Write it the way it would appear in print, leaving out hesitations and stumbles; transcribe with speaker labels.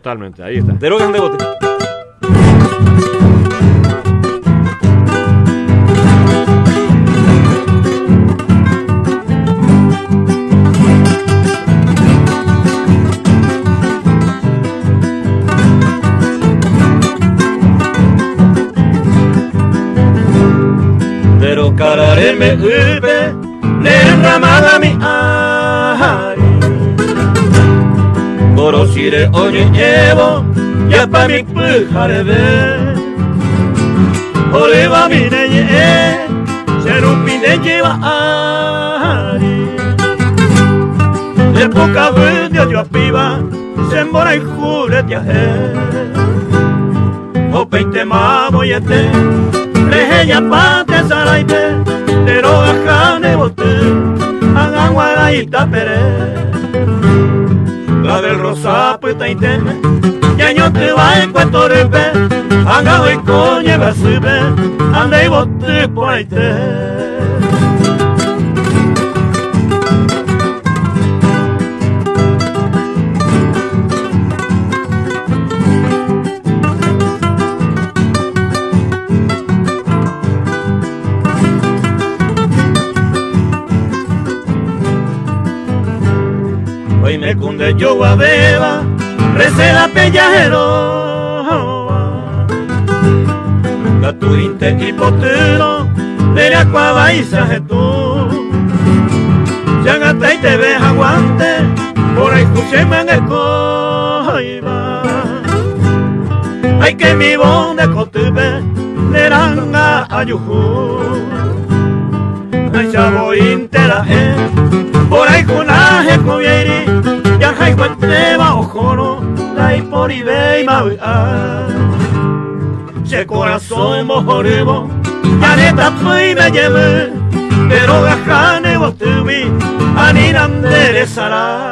Speaker 1: Totalmente, ahí está. Drogas de bote.
Speaker 2: Pero carare me upe, derramada mi ari. Borosire oye llevo, ya pa mi pujare ve. Oliva mi neye, serupi de lleva ari. De poca vez yo apiva, se mora y jure te aje. O peite mamo y este. Reheya pate saraite, pero ajane bote, agua y tapere. La del rosa puesta y teme, ya no te va en cuanto repe, agao y coñe va sube, ande y bote por ahí te. Hoy me cunde yo a beba, receda pellajero. Gaturinte y potero, de la cuava y sajetú. Yagata y te ves aguante, por ahí escucheme en el coiba. Ay que mi bonde cotube, le ranga ayujú. Ay chavo intera por ahí conaje covieri, ya hay cuenteba ojoro, la y por ibei mawea. Se corazón mojorebo, ya neta fui me llevé, pero gajane botubi, aninandere sara.